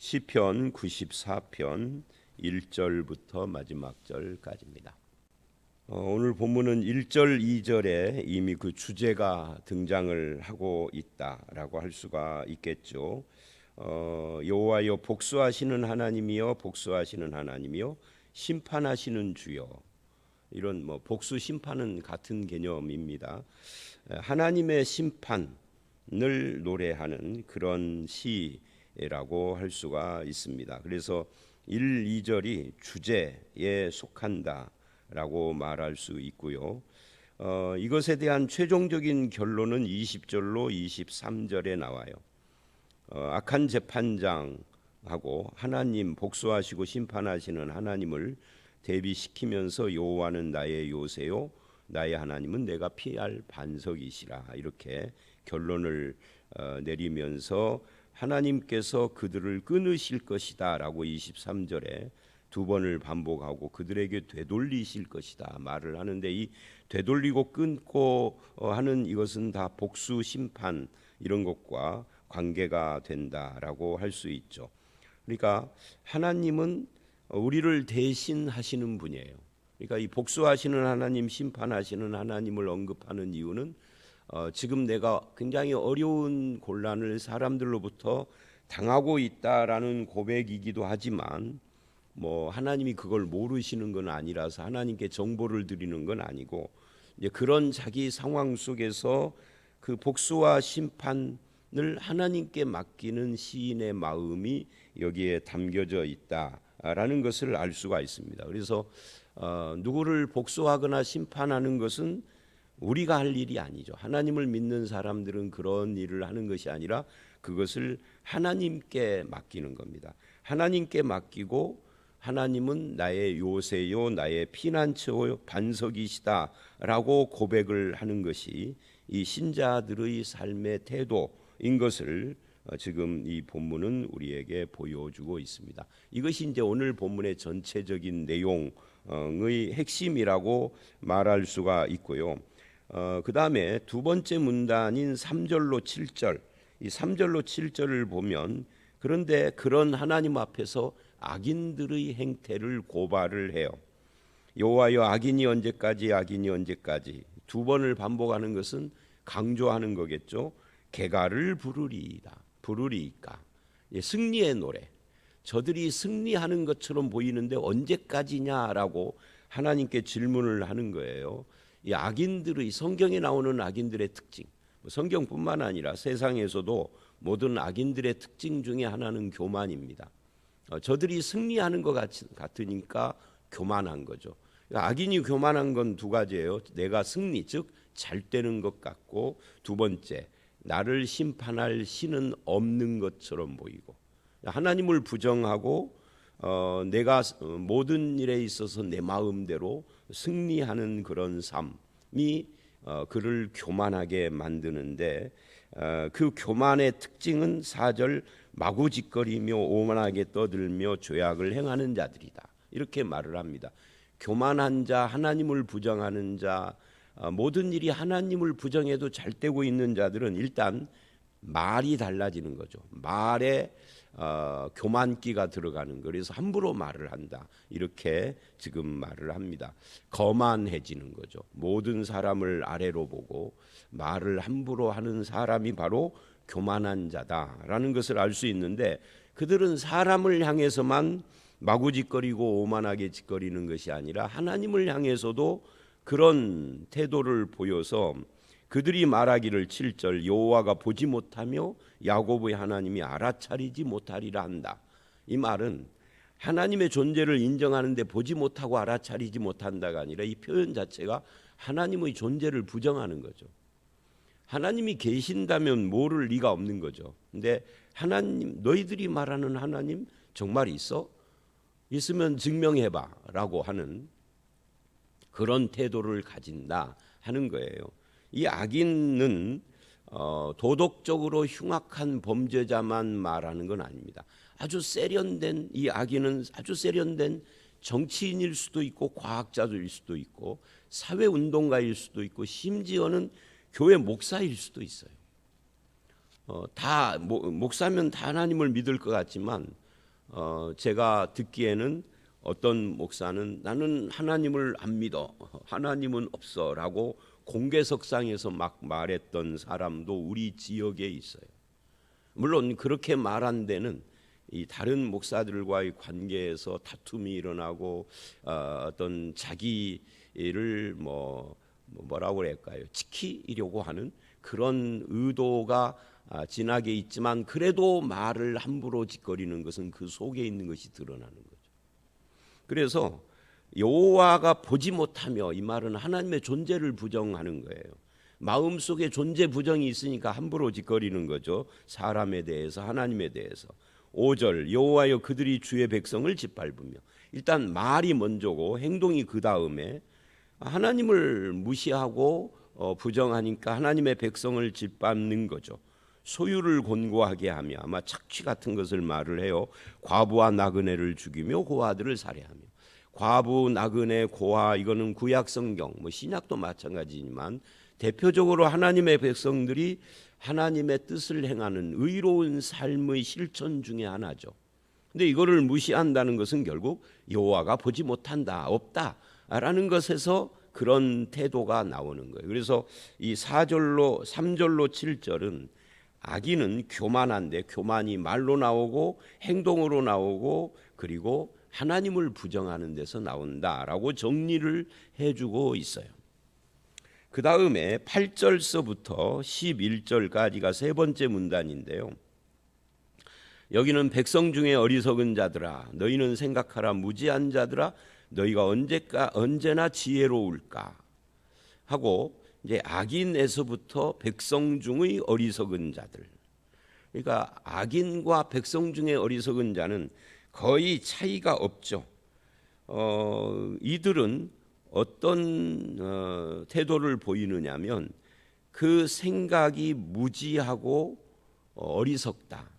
시편 94편 1절부터 마지막 절까지입니다. 오늘 본문은 1절, 2절에 이미 그 주제가 등장을 하고 있다라고 할 수가 있겠죠. 여호와여 복수하시는 하나님이여 복수하시는 하나님이여 심판하시는 주여. 이런 복수 심판은 같은 개념입니다. 하나님의 심판을 노래하는 그런 시라고 할 수가 있습니다. 그래서 1, 2절이 주제에 속한다라고 말할 수 있고요. 이것에 대한 최종적인 결론은 20절로 23절에 나와요. 악한 재판장하고 하나님 복수하시고 심판하시는 하나님을 대비시키면서 여호와는 나의 요새요 나의 하나님은 내가 피할 반석이시라 이렇게 결론을 내리면서 하나님께서 그들을 끊으실 것이다 라고 23절에 두 번을 반복하고 그들에게 되돌리실 것이다 말을 하는데, 이 되돌리고 끊고 하는 이것은 다 복수 심판 이런 것과 관계가 된다라고 할 수 있죠. 그러니까 하나님은 우리를 대신하시는 분이에요. 그러니까 이 복수하시는 하나님, 심판하시는 하나님을 언급하는 이유는 지금 내가 굉장히 어려운 곤란을 사람들로부터 당하고 있다라는 고백이기도 하지만 하나님이 그걸 모르시는 건 아니라서 하나님께 정보를 드리는 건 아니고, 이제 그런 자기 상황 속에서 그 복수와 심판을 하나님께 맡기는 시인의 마음이 여기에 담겨져 있다라는 것을 알 수가 있습니다. 그래서 누구를 복수하거나 심판하는 것은 우리가 할 일이 아니죠. 하나님을 믿는 사람들은 그런 일을 하는 것이 아니라 그것을 하나님께 맡기는 겁니다. 하나님께 맡기고 하나님은 나의 요새요 나의 피난처요 반석이시다라고 고백을 하는 것이 이 신자들의 삶의 태도인 것을 지금 이 본문은 우리에게 보여주고 있습니다. 이것이 이제 오늘 본문의 전체적인 내용의 핵심이라고 말할 수가 있고요. 그 다음에 두 번째 문단인 3절로 7절, 이 3절로 7절을 보면 그런데 그런 하나님 앞에서 악인들의 행태를 고발을 해요. 여호와여 악인이 언제까지 악인이 언제까지, 두 번을 반복하는 것은 강조하는 거겠죠. 개가를 부르리이까. 승리의 노래. 저들이 승리하는 것처럼 보이는데 언제까지냐라고 하나님께 질문을 하는 거예요. 이 악인들의, 성경에 나오는 악인들의 특징, 성경뿐만 아니라 세상에서도 모든 악인들의 특징 중에 하나는 교만입니다. 저들이 승리하는 것 같으니까 교만한 거죠. 악인이 교만한 건 두 가지예요. 내가 승리, 즉 잘 되는 것 같고, 두 번째 나를 심판할 신은 없는 것처럼 보이고, 하나님을 부정하고 내가 모든 일에 있어서 내 마음대로 승리하는 그런 삶이 그를 교만하게 만드는데, 그 교만의 특징은 4절 마구짓거리며 오만하게 떠들며 죄악을 행하는 자들이다 이렇게 말을 합니다. 교만한 자, 하나님을 부정하는 자, 모든 일이 하나님을 부정해도 잘 되고 있는 자들은 일단 말이 달라지는 거죠. 말에 교만기가 들어가는 거. 그래서 함부로 말을 한다 이렇게 지금 말을 합니다. 거만해지는 거죠. 모든 사람을 아래로 보고 말을 함부로 하는 사람이 바로 교만한 자다라는 것을 알 수 있는데, 그들은 사람을 향해서만 마구짓거리고 오만하게 짓거리는 것이 아니라 하나님을 향해서도 그런 태도를 보여서 그들이 말하기를 7절 여호와가 보지 못하며 야곱의 하나님이 알아차리지 못하리라 한다. 이 말은 하나님의 존재를 인정하는데 보지 못하고 알아차리지 못한다가 아니라 이 표현 자체가 하나님의 존재를 부정하는 거죠. 하나님이 계신다면 모를 리가 없는 거죠. 근데 하나님, 너희들이 말하는 하나님 정말 있어? 있으면 증명해봐 라고 하는 그런 태도를 가진다 하는 거예요. 이 악인은 도덕적으로 흉악한 범죄자만 말하는 건 아닙니다. 아주 세련된, 이 악인은 아주 세련된 정치인일 수도 있고 과학자일 수도 있고 사회운동가일 수도 있고 심지어는 교회 목사일 수도 있어요. 다 목사면 다 하나님을 믿을 것 같지만 제가 듣기에는 어떤 목사는 나는 하나님을 안 믿어, 하나님은 없어라고 공개석상에서 막 말했던 사람도 우리 지역에 있어요. 물론 그렇게 말한 데는 이 다른 목사들과의 관계에서 다툼이 일어나고 어떤 자기를 뭐라고 그럴까요? 지키려고 하는 그런 의도가 진하게 있지만 그래도 말을 함부로 짓거리는 것은 그 속에 있는 것이 드러나는 거죠. 그래서 여호와가 보지 못하며, 이 말은 하나님의 존재를 부정하는 거예요. 마음속에 존재 부정이 있으니까 함부로 짓거리는 거죠. 사람에 대해서, 하나님에 대해서. 5절 여호와여 그들이 주의 백성을 짓밟으며, 일단 말이 먼저고 행동이 그 다음에 하나님을 무시하고 부정하니까 하나님의 백성을 짓밟는 거죠. 소유를 곤고하게 하며, 아마 착취 같은 것을 말을 해요. 과부와 나그네를 죽이며 고아들을 살해하며. 과부, 나그네, 고아, 이거는 구약 성경, 신약도 마찬가지지만 대표적으로 하나님의 백성들이 하나님의 뜻을 행하는 의로운 삶의 실천 중에 하나죠. 근데 이거를 무시한다는 것은 결국 여호와가 보지 못한다, 없다라는 것에서 그런 태도가 나오는 거예요. 그래서 이 3절로 7절은 악인은 교만한데, 교만이 말로 나오고 행동으로 나오고 그리고 하나님을 부정하는 데서 나온다라고 정리를 해주고 있어요. 그 다음에 8절서부터 11절까지가 세 번째 문단인데요. 여기는 백성 중에 어리석은 자들아, 너희는 생각하라. 무지한 자들아, 너희가 언제나 지혜로울까 하고, 이제 악인에서부터 백성 중의 어리석은 자들. 그러니까 악인과 백성 중에 어리석은 자는 거의 차이가 없죠. 이들은 어떤 태도를 보이느냐면 그 생각이 무지하고 어리석다.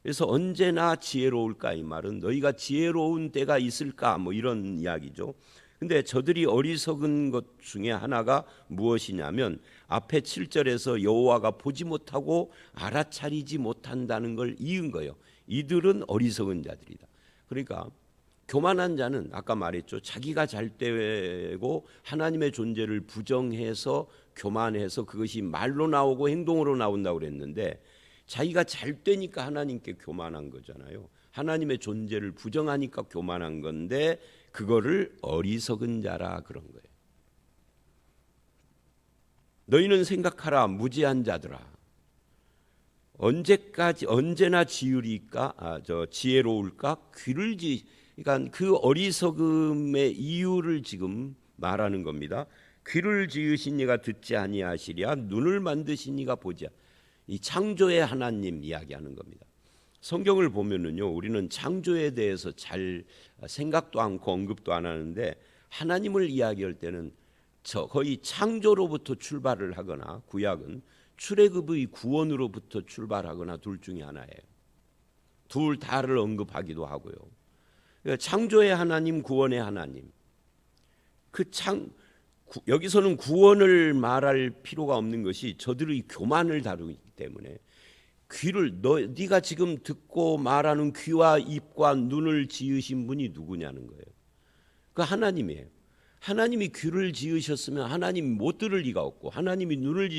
그래서 언제나 지혜로울까, 이 말은 너희가 지혜로운 때가 있을까, 이런 이야기죠. 근데 저들이 어리석은 것 중에 하나가 무엇이냐면 앞에 7절에서 여호와가 보지 못하고 알아차리지 못한다는 걸 이은 거예요. 이들은 어리석은 자들이다. 그러니까 교만한 자는 아까 말했죠. 자기가 잘 되고 하나님의 존재를 부정해서 교만해서 그것이 말로 나오고 행동으로 나온다고 그랬는데, 자기가 잘 되니까 하나님께 교만한 거잖아요. 하나님의 존재를 부정하니까 교만한 건데 그거를 어리석은 자라 그런 거예요. 너희는 생각하라. 무지한 자들아, 언제나 지혜로울까? 그러니까 그 어리석음의 이유를 지금 말하는 겁니다. 귀를 지으신 이가 듣지 아니하시랴, 눈을 만드신 이가 보지. 이 창조의 하나님 이야기하는 겁니다. 성경을 보면은요, 우리는 창조에 대해서 잘 생각도 않고 언급도 안 하는데, 하나님을 이야기할 때는 거의 창조로부터 출발을 하거나, 구약은 출애굽의 구원으로부터 출발하거나 둘 중에 하나예요. 둘 다를 언급하기도 하고요. 그러니까 창조의 하나님, 구원의 하나님. 여기서는 구원을 말할 필요가 없는 것이 저들의 교만을 다루기 때문에, 네가 지금 듣고 말하는 귀와 입과 눈을 지으신 분이 누구냐는 거예요. 그 하나님이에요. 하나님이 귀를 지으셨으면 하나님이 못 들을 리가 없고, 하나님이 눈을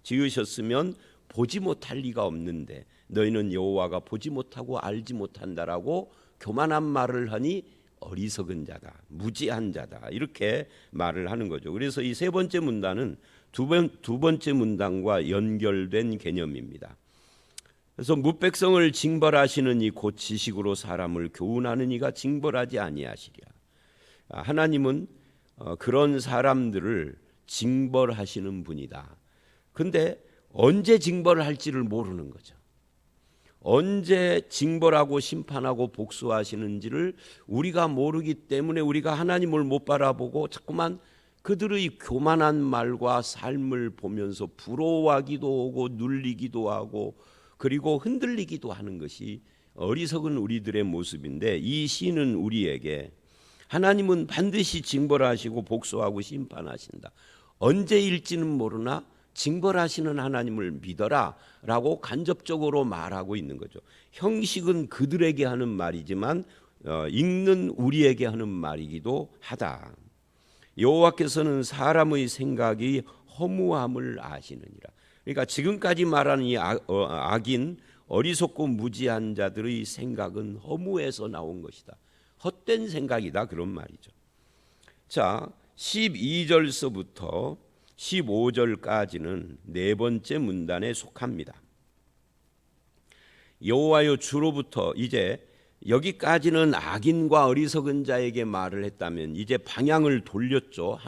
지으셨으면 보지 못할 리가 없는데, 너희는 여호와가 보지 못하고 알지 못한다라고 교만한 말을 하니 어리석은 자다, 무지한 자다, 이렇게 말을 하는 거죠. 그래서 이 세 번째 문단은 두 번째 문단과 연결된 개념입니다. 그래서 뭇백성을 징벌하시는 이 곧 지식으로 사람을 교훈하는 이가 징벌하지 아니하시랴. 하나님은 그런 사람들을 징벌하시는 분이다. 근데 언제 징벌을 할지를 모르는 거죠. 언제 징벌하고 심판하고 복수하시는지를 우리가 모르기 때문에 우리가 하나님을 못 바라보고 자꾸만 그들의 교만한 말과 삶을 보면서 부러워하기도 하고 눌리기도 하고 그리고 흔들리기도 하는 것이 어리석은 우리들의 모습인데, 이 시는 우리에게 하나님은 반드시 징벌하시고 복수하고 심판하신다. 언제일지는 모르나 징벌하시는 하나님을 믿어라라고 간접적으로 말하고 있는 거죠. 형식은 그들에게 하는 말이지만 읽는 우리에게 하는 말이기도 하다. 여호와께서는 사람의 생각이 허무함을 아시느니라. 그러니까 지금까지 말하는 이 악인 어리석고 무지한 자들의 생각은 허무해서 나온 것이다. 헛된 생각이다, 그런 말이죠. 자, 12절서부터 15절까지는 네 번째 문단에 속합니다. 여호와여 주로부터, 이제 여기까지는 악인과 어리석은 자에게 말을 했다면 이제 방향을 돌렸죠.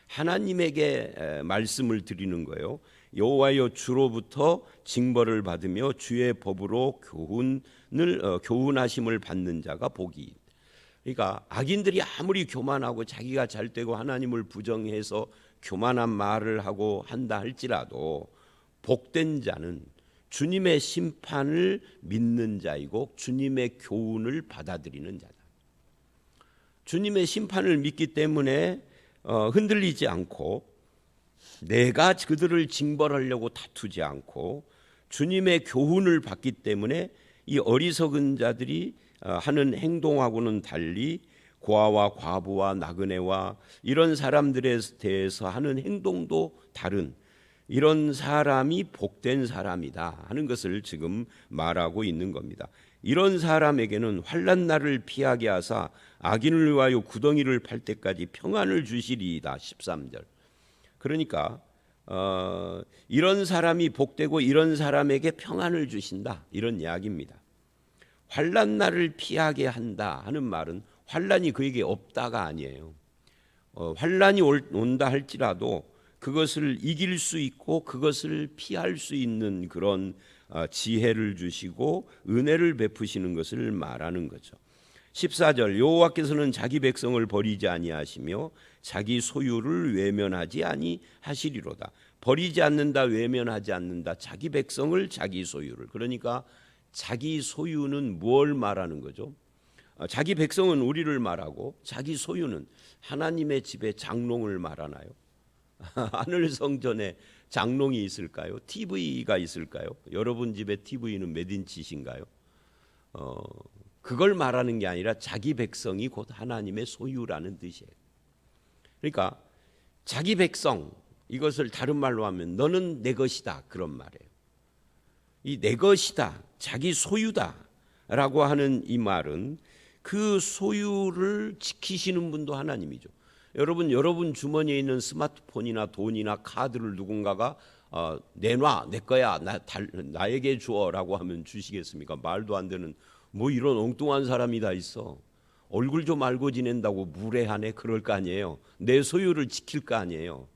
하나님에게 말씀을 드리는 거예요. 여호와여 주로부터 징벌을 받으며 주의 법으로 교훈하심을 받는 자가 복이. 그러니까 악인들이 아무리 교만하고 자기가 잘되고 하나님을 부정해서 교만한 말을 하고 한다 할지라도 복된 자는 주님의 심판을 믿는 자이고 주님의 교훈을 받아들이는 자다. 주님의 심판을 믿기 때문에 흔들리지 않고, 내가 그들을 징벌하려고 다투지 않고 주님의 교훈을 받기 때문에 이 어리석은 자들이 하는 행동하고는 달리 고아와 과부와 나그네와 이런 사람들에 대해서 하는 행동도 다른 이런 사람이 복된 사람이다 하는 것을 지금 말하고 있는 겁니다. 이런 사람에게는 환난 날을 피하게 하사 악인을 위하여 구덩이를 팔 때까지 평안을 주시리이다. 13절. 그러니까 이런 사람이 복되고 이런 사람에게 평안을 주신다, 이런 이야기입니다. 환난 날을 피하게 한다 하는 말은 환난이 그에게 없다가 아니에요. 환난이 온다 할지라도 그것을 이길 수 있고 그것을 피할 수 있는 그런 지혜를 주시고 은혜를 베푸시는 것을 말하는 거죠. 14절, 여호와께서는 자기 백성을 버리지 아니하시며 자기 소유를 외면하지 아니하시리로다. 버리지 않는다, 외면하지 않는다. 자기 백성을, 자기 소유를. 그러니까 자기 소유는 뭘 말하는 거죠? 자기 백성은 우리를 말하고 자기 소유는 하나님의 집에 장롱을 말하나요? 하늘 성전에 장롱이 있을까요? TV가 있을까요? 여러분 집에 TV는 몇 인치신가요? 그걸 말하는 게 아니라 자기 백성이 곧 하나님의 소유라는 뜻이에요. 그러니까 자기 백성, 이것을 다른 말로 하면 너는 내 것이다, 그런 말이에요. 이 내 것이다, 자기 소유다 라고 하는 이 말은 그 소유를 지키시는 분도 하나님이죠. 여러분 주머니에 있는 스마트폰이나 돈이나 카드를 누군가가 내놔, 내 거야, 나에게 주어라고 하면 주시겠습니까? 말도 안 되는, 뭐 이런 엉뚱한 사람이 다 있어. 얼굴 좀 알고 지낸다고 무례하네, 그럴 거 아니에요. 내 소유를 지킬 거 아니에요.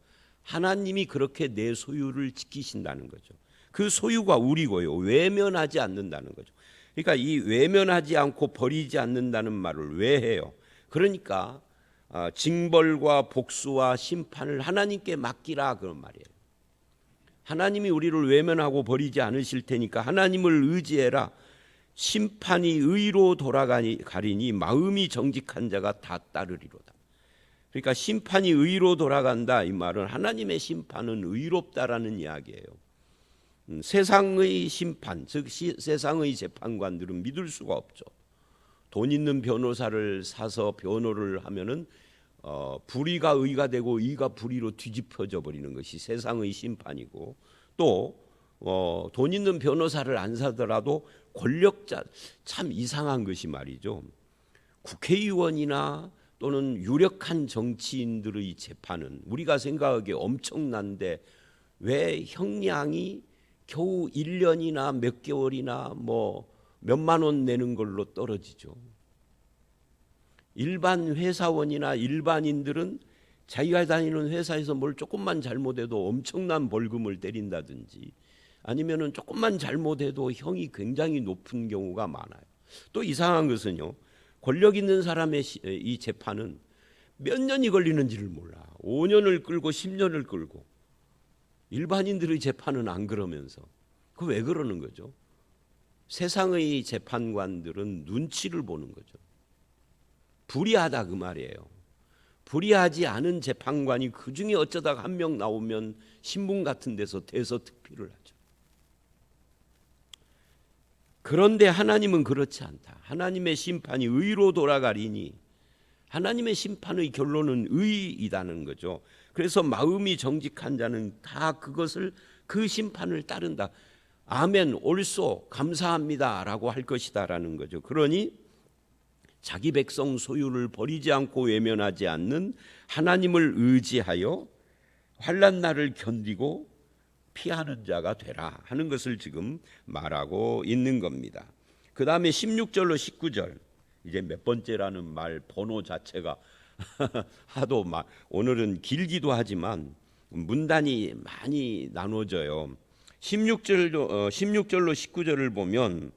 하나님이 그렇게 내 소유를 지키신다는 거죠. 그 소유가 우리고요. 외면하지 않는다는 거죠. 그러니까 이 외면하지 않고 버리지 않는다는 말을 왜 해요? 그러니까 징벌과 복수와 심판을 하나님께 맡기라, 그런 말이에요. 하나님이 우리를 외면하고 버리지 않으실 테니까 하나님을 의지해라. 심판이 의로 돌아가리니 마음이 정직한 자가 다 따르리로다. 그러니까 심판이 의로 돌아간다, 이 말은 하나님의 심판은 의롭다라는 이야기예요. 세상의 심판, 즉 세상의 재판관들은 믿을 수가 없죠. 돈 있는 변호사를 사서 변호를 하면은 불의가 의가 되고 의가 불의로 뒤집혀져 버리는 것이 세상의 심판이고, 또 돈 있는 변호사를 안 사더라도 권력자, 참 이상한 것이 말이죠. 국회의원이나 또는 유력한 정치인들의 재판은 우리가 생각하기에 엄청난데 왜 형량이 겨우 1년이나 몇 개월이나 뭐 몇만 원 내는 걸로 떨어지죠. 일반 회사원이나 일반인들은 자기가 다니는 회사에서 뭘 조금만 잘못해도 엄청난 벌금을 때린다든지, 아니면은 조금만 잘못해도 형이 굉장히 높은 경우가 많아요. 또 이상한 것은요, 권력 있는 사람의 이 재판은 몇 년이 걸리는지를 몰라. 5년을 끌고 10년을 끌고, 일반인들의 재판은 안 그러면서. 그 왜 그러는 거죠? 세상의 재판관들은 눈치를 보는 거죠. 불의하다, 그 말이에요. 불의하지 않은 재판관이 그 중에 어쩌다가 한 명 나오면 신문 같은 데서 대서특필을 하죠. 그런데 하나님은 그렇지 않다. 하나님의 심판이 의로 돌아가리니 하나님의 심판의 결론은 의이다는 거죠. 그래서 마음이 정직한 자는 다 그것을 그 심판을 따른다. 아멘, 옳소, 감사합니다라고 할 것이다라는 거죠. 그러니 자기 백성 소유를 버리지 않고 외면하지 않는 하나님을 의지하여 환난 날을 견디고 피하는 자가 되라 하는 것을 지금 말하고 있는 겁니다. 그 다음에 16절로 19절, 이제 몇 번째라는 말 번호 자체가 하도 막 오늘은 길기도 하지만 문단이 많이 나눠져요. 16절로 19절을 보면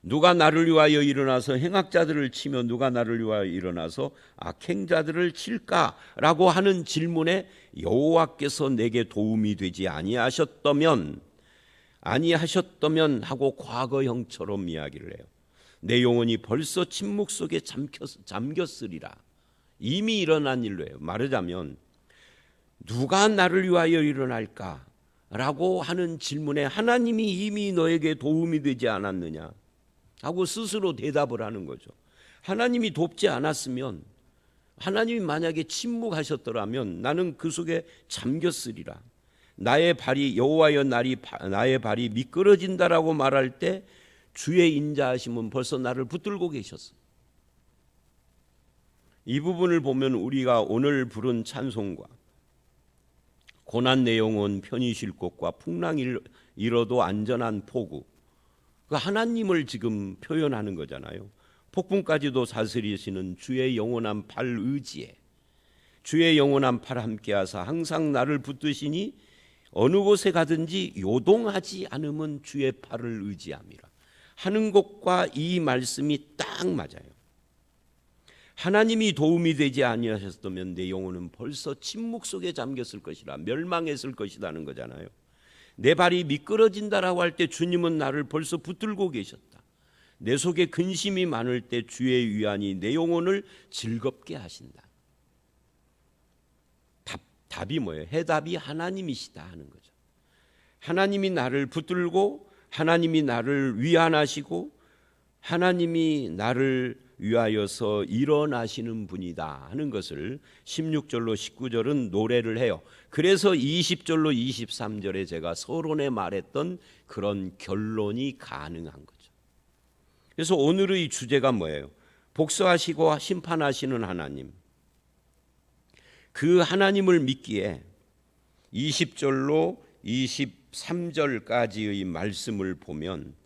누가 나를 위하여 일어나서 행악자들을 치며 누가 나를 위하여 일어나서 악행자들을 칠까라고 하는 질문에 여호와께서 내게 도움이 되지 아니하셨다면 하고 과거형처럼 이야기를 해요. 내 영혼이 벌써 침묵 속에 잠겼으리라. 이미 일어난 일로예요. 말하자면 누가 나를 위하여 일어날까라고 하는 질문에 하나님이 이미 너에게 도움이 되지 않았느냐 하고 스스로 대답을 하는 거죠. 하나님이 돕지 않았으면, 하나님이 만약에 침묵하셨더라면 나는 그 속에 잠겼으리라. 나의 발이 여호와여 나의 발이 미끄러진다라고 말할 때 주의 인자하심은 벌써 나를 붙들고 계셨어요. 이 부분을 보면 우리가 오늘 부른 찬송과 고난 내 영혼 편히 쉴 곳과 풍랑이 일어도 안전한 포구, 그 하나님을 지금 표현하는 거잖아요. 폭풍까지도 다스리시는 주의 영원한 팔 의지에 주의 영원한 팔 함께하사 항상 나를 붙드시니 어느 곳에 가든지 요동하지 않으면 주의 팔을 의지함이라 하는 것과 이 말씀이 딱 맞아요. 하나님이 도움이 되지 아니하셨다면 내 영혼은 벌써 침묵 속에 잠겼을 것이라, 멸망했을 것이라는 거잖아요. 내 발이 미끄러진다라고 할 때 주님은 나를 벌써 붙들고 계셨다. 내 속에 근심이 많을 때 주의 위안이 내 영혼을 즐겁게 하신다. 답이 뭐예요? 해답이 하나님이시다 하는 거죠. 하나님이 나를 붙들고 하나님이 나를 위안하시고 하나님이 나를 위하여서 일어나시는 분이다 하는 것을 16절로 19절은 노래를 해요. 그래서 20절로 23절에 제가 서론에 말했던 그런 결론이 가능한 거죠. 그래서 오늘의 주제가 뭐예요? 복수하시고 심판하시는 하나님. 그 하나님을 믿기에 20절로 23절까지의 말씀을 보면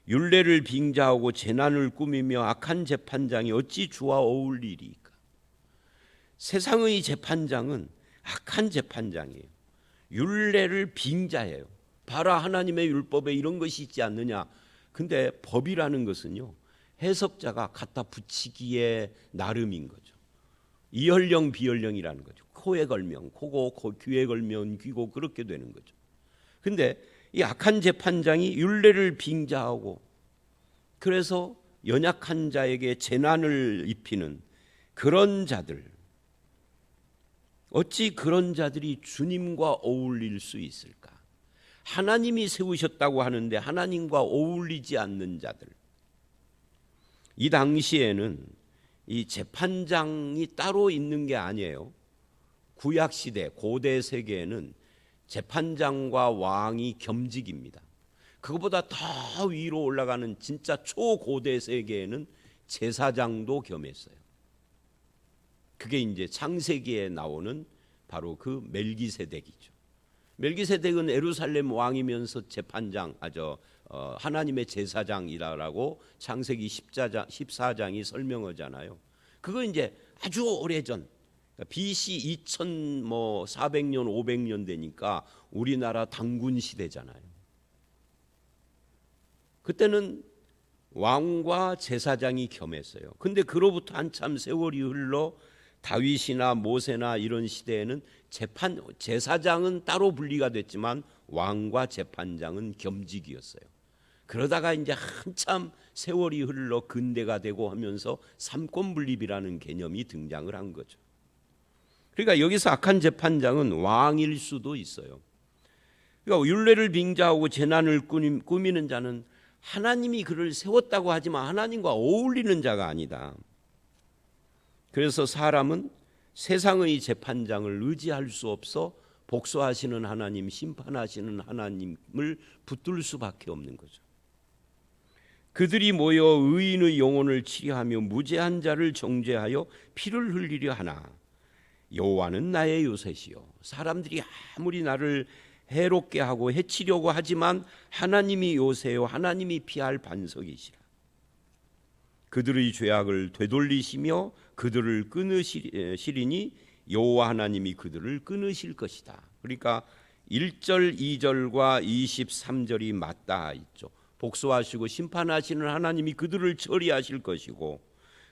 율례를 빙자하고 재난을 꾸미며 악한 재판장이 어찌 주와 어울리리까? 세상의 재판장은 악한 재판장이에요. 율례를 빙자해요. 봐라, 하나님의 율법에 이런 것이 있지 않느냐. 근데 법이라는 것은요, 해석자가 갖다 붙이기에 나름인 거죠. 이혈령 비혈령이라는 거죠. 코에 걸면 코고, 귀에 걸면 귀고, 그렇게 되는 거죠. 근데 이 악한 재판장이 율례를 빙자하고 그래서 연약한 자에게 재난을 입히는 그런 자들, 어찌 그런 자들이 주님과 어울릴 수 있을까? 하나님이 세우셨다고 하는데 하나님과 어울리지 않는 자들. 이 당시에는 이 재판장이 따로 있는 게 아니에요. 구약시대, 고대 세계에는 재판장과 왕이 겸직입니다. 그것보다 더 위로 올라가는 진짜 초고대 세계에는 제사장도 겸했어요. 그게 이제 창세기에 나오는 바로 그 멜기세덱이죠. 멜기세덱은 예루살렘 왕이면서 재판장, 하나님의 제사장이라고 창세기 14장이 설명하잖아요. 그거 이제 아주 오래전, BC 2400년 500년 되니까 우리나라 당군 시대잖아요. 그때는 왕과 제사장이 겸했어요. 근데 그로부터 한참 세월이 흘러 다윗이나 모세나 이런 시대에는 제사장은 따로 분리가 됐지만 왕과 재판장은 겸직이었어요. 그러다가 이제 한참 세월이 흘러 근대가 되고 하면서 삼권분립이라는 개념이 등장을 한 거죠. 그러니까 여기서 악한 재판장은 왕일 수도 있어요. 그러니까 율례를 빙자하고 재난을 꾸미는 자는 하나님이 그를 세웠다고 하지만 하나님과 어울리는 자가 아니다. 그래서 사람은 세상의 재판장을 의지할 수 없어 복수하시는 하나님, 심판하시는 하나님을 붙들 수밖에 없는 거죠. 그들이 모여 의인의 영혼을 치리하며 무죄한 자를 정죄하여 피를 흘리려 하나 여호와는 나의 요새시요 사람들이 아무리 나를 해롭게 하고 해치려고 하지만 하나님이 요새요 하나님이 피할 반석이시라. 그들의 죄악을 되돌리시며 그들을 끊으시리니 여호와 하나님이 그들을 끊으실 것이다. 그러니까 1절 2절과 23절이 맞닿아 있죠. 복수하시고 심판하시는 하나님이 그들을 처리하실 것이고,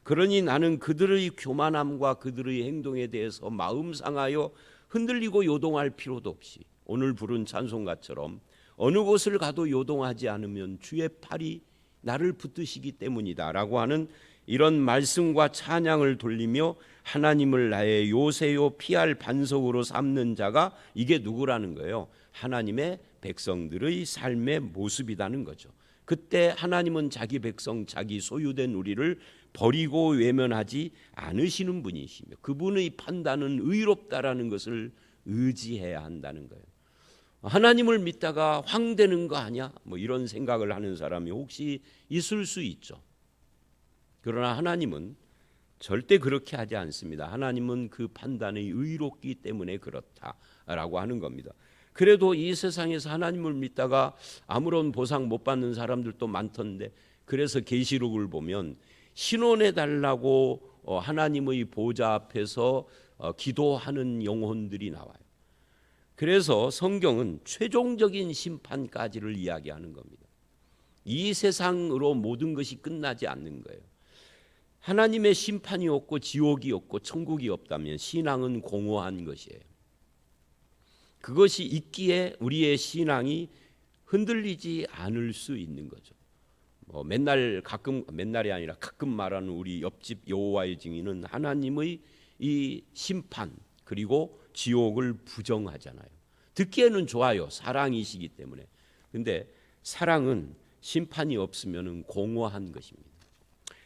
그러니 나는 그들의 교만함과 그들의 행동에 대해서 마음 상하여 흔들리고 요동할 필요도 없이 오늘 부른 찬송가처럼 어느 곳을 가도 요동하지 않으면 주의 팔이 나를 붙드시기 때문이다 라고 하는 이런 말씀과 찬양을 돌리며 하나님을 나의 요새요 피할 반석으로 삼는 자가 이게 누구라는 거예요? 하나님의 백성들의 삶의 모습이라는 거죠. 그때 하나님은 자기 백성, 자기 소유된 우리를 버리고 외면하지 않으시는 분이시며 그분의 판단은 의롭다라는 것을 의지해야 한다는 거예요. 하나님을 믿다가 황되는 거 아니야? 뭐 이런 생각을 하는 사람이 혹시 있을 수 있죠. 그러나 하나님은 절대 그렇게 하지 않습니다. 하나님은 그 판단이 의롭기 때문에 그렇다라고 하는 겁니다. 그래도 이 세상에서 하나님을 믿다가 아무런 보상 못 받는 사람들도 많던데, 그래서 계시록을 보면 신원해 달라고 하나님의 보좌 앞에서 기도하는 영혼들이 나와요. 그래서 성경은 최종적인 심판까지를 이야기하는 겁니다. 이 세상으로 모든 것이 끝나지 않는 거예요. 하나님의 심판이 없고 지옥이 없고 천국이 없다면 신앙은 공허한 것이에요. 그것이 있기에 우리의 신앙이 흔들리지 않을 수 있는 거죠. 맨날이 아니라 가끔 말하는 우리 옆집 여호와의 증인은 하나님의 이 심판 그리고 지옥을 부정하잖아요. 듣기에는 좋아요. 사랑이시기 때문에. 근데 사랑은 심판이 없으면 공허한 것입니다.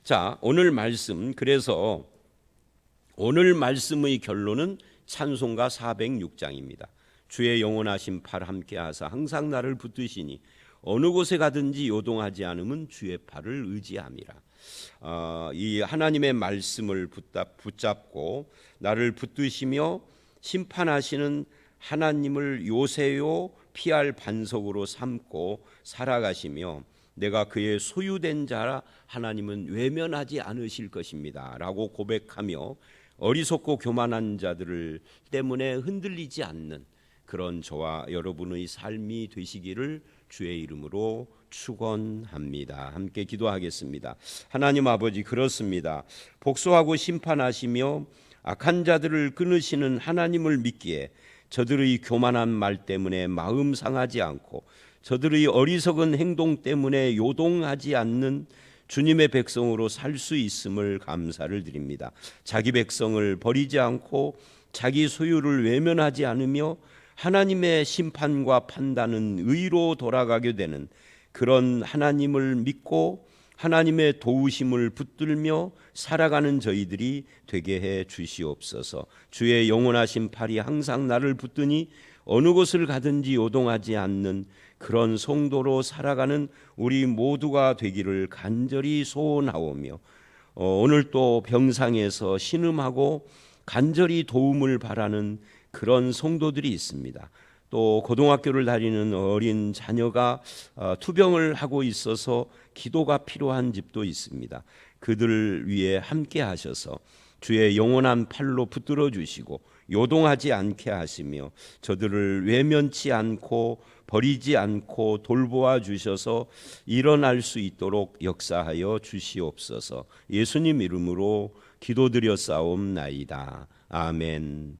자, 오늘 말씀, 그래서 오늘 말씀의 결론은 찬송가 406장입니다. 주의 영원하신 팔 함께 하사 항상 나를 붙드시니 어느 곳에 가든지 요동하지 않으면 주의 팔을 의지함이라. 이 하나님의 말씀을 붙잡고 나를 붙드시며 심판하시는 하나님을 요새요 피할 반석으로 삼고 살아가시며 내가 그의 소유된 자라 하나님은 외면하지 않으실 것입니다 라고 고백하며 어리석고 교만한 자들을 때문에 흔들리지 않는 그런 저와 여러분의 삶이 되시기를 주의 이름으로 축원합니다. 함께 기도하겠습니다. 하나님 아버지, 그렇습니다. 복수하고 심판하시며 악한 자들을 끊으시는 하나님을 믿기에 저들의 교만한 말 때문에 마음 상하지 않고 저들의 어리석은 행동 때문에 요동하지 않는 주님의 백성으로 살 수 있음을 감사를 드립니다. 자기 백성을 버리지 않고 자기 소유를 외면하지 않으며 하나님의 심판과 판단은 의로 돌아가게 되는 그런 하나님을 믿고 하나님의 도우심을 붙들며 살아가는 저희들이 되게 해 주시옵소서. 주의 영원하신 팔이 항상 나를 붙드니 어느 곳을 가든지 요동하지 않는 그런 성도로 살아가는 우리 모두가 되기를 간절히 소원하오며 오늘 또 병상에서 신음하고 간절히 도움을 바라는 그런 성도들이 있습니다. 또 고등학교를 다니는 어린 자녀가 투병을 하고 있어서 기도가 필요한 집도 있습니다. 그들을 위해 함께 하셔서 주의 영원한 팔로 붙들어 주시고 요동하지 않게 하시며 저들을 외면치 않고 버리지 않고 돌보아 주셔서 일어날 수 있도록 역사하여 주시옵소서. 예수님 이름으로 기도드렸사옵나이다. 아멘.